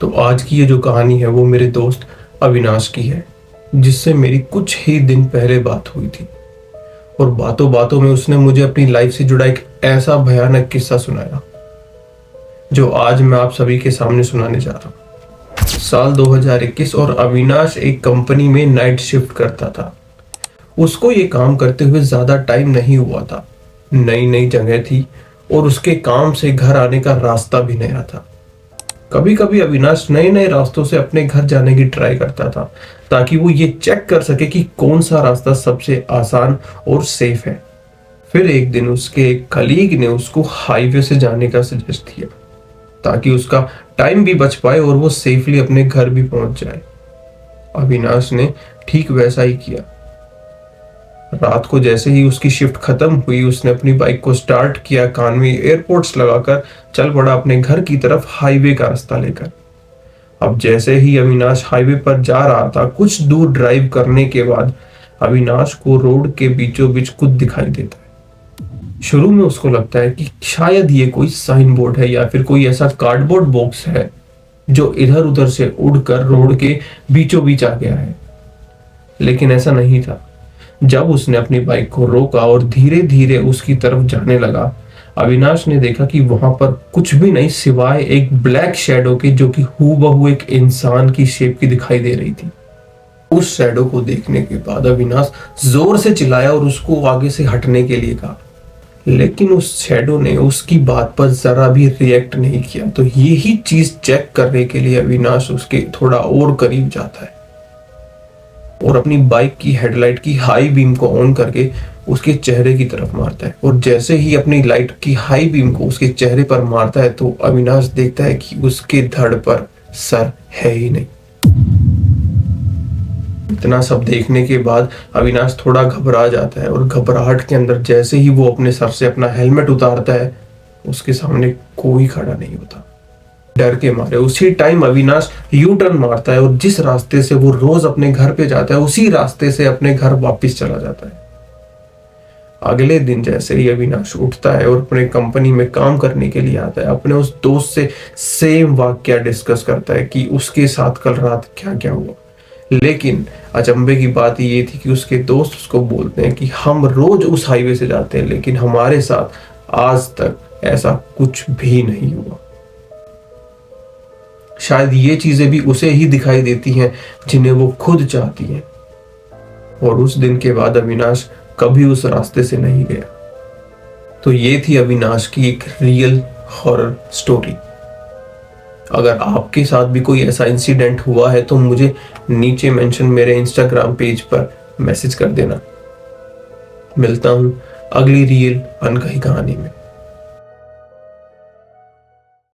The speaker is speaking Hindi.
तो आज की ये जो कहानी है वो मेरे दोस्त अविनाश की है, जिससे मेरी कुछ ही दिन पहले बात हुई थी। और बातों बातों में उसने मुझे अपनी लाइफ से जुड़ा एक ऐसा भयानक किस्सा सुनाया जो आज मैं आप सभी के सामने सुनाने जा रहा हूँ। साल 2021 और अविनाश एक कंपनी में नाइट शिफ्ट करता था। उसको ये काम करते हुए ज्यादा टाइम नहीं हुआ था। नई नई जगह थी और उसके काम से घर आने का रास्ता भी नया था। कभी कभी अविनाश नए नए रास्तों से अपने घर जाने की ट्राई करता था ताकि वो ये चेक कर सके कि कौन सा रास्ता सबसे आसान और सेफ है। फिर एक दिन उसके एक कलीग ने उसको हाईवे से जाने का सजेस्ट किया ताकि उसका टाइम भी बच पाए और वो सेफली अपने घर भी पहुंच जाए। अविनाश ने ठीक वैसा ही किया। रात को जैसे ही उसकी शिफ्ट खत्म हुई, उसने अपनी बाइक को स्टार्ट किया, कान में एयरपोर्ट्स लगाकर चल पड़ा अपने घर की तरफ हाईवे का रास्ता लेकर। अब जैसे ही अविनाश हाईवे पर जा रहा था, कुछ दूर ड्राइव करने के बाद अविनाश को रोड के बीचों बीच कुछ दिखाई देता है। शुरू में उसको लगता है कि शायद ये कोई साइन बोर्ड है या फिर कोई ऐसा कार्डबोर्ड बॉक्स है जो इधर उधर से उड़कर रोड के बीचों बीच आ गया है, लेकिन ऐसा नहीं था। जब उसने अपनी बाइक को रोका और धीरे धीरे उसकी तरफ जाने लगा, अविनाश ने देखा कि वहां पर कुछ भी नहीं सिवाय एक ब्लैक शैडो के, जो कि हूबहू एक इंसान की शेप की दिखाई दे रही थी। उस शैडो को देखने के बाद अविनाश जोर से चिल्लाया और उसको आगे से हटने के लिए कहा, लेकिन उस शैडो ने उसकी बात पर जरा भी रिएक्ट नहीं किया। तो यही चीज चेक करने के लिए अविनाश उसके थोड़ा और करीब जाता है और अपनी बाइक की हेडलाइट की हाई बीम को ऑन करके उसके चेहरे की तरफ मारता है। और जैसे ही अपनी लाइट की हाई बीम को उसके चेहरे पर मारता है तो अविनाश देखता है कि उसके धड़ पर सर है ही नहीं। इतना सब देखने के बाद अविनाश थोड़ा घबरा जाता है और घबराहट के अंदर जैसे ही वो अपने सर से अपना हेलमेट उतारता है, उसके सामने कोई खड़ा नहीं होता। डर के मारे उसी टाइम अविनाश यू टर्न मारता है और जिस रास्ते से वो रोज अपने घर पे जाता है, उसी रास्ते से अपने घर वापस चला जाता है। अगले दिन जैसे ही अविनाश उठता है और अपने कंपनी में काम करने के लिए आता है, अपने उस दोस्त से सेम वाकया डिस्कस करता है कि उसके साथ कल रात क्या क्या हुआ। लेकिन अचंभे की बात ये थी कि उसके दोस्त उसको बोलते हैं कि हम रोज उस हाईवे से जाते हैं, लेकिन हमारे साथ आज तक ऐसा कुछ भी नहीं हुआ। शायद ये चीजें भी उसे ही दिखाई देती हैं जिन्हें वो खुद चाहती है। और उस दिन के बाद अविनाश कभी उस रास्ते से नहीं गया। तो ये थी अविनाश की एक रियल हॉरर स्टोरी। अगर आपके साथ भी कोई ऐसा इंसिडेंट हुआ है तो मुझे नीचे मेंशन मेरे इंस्टाग्राम पेज पर मैसेज कर देना। मिलता हूं अगली रियल अनकही कहानी में।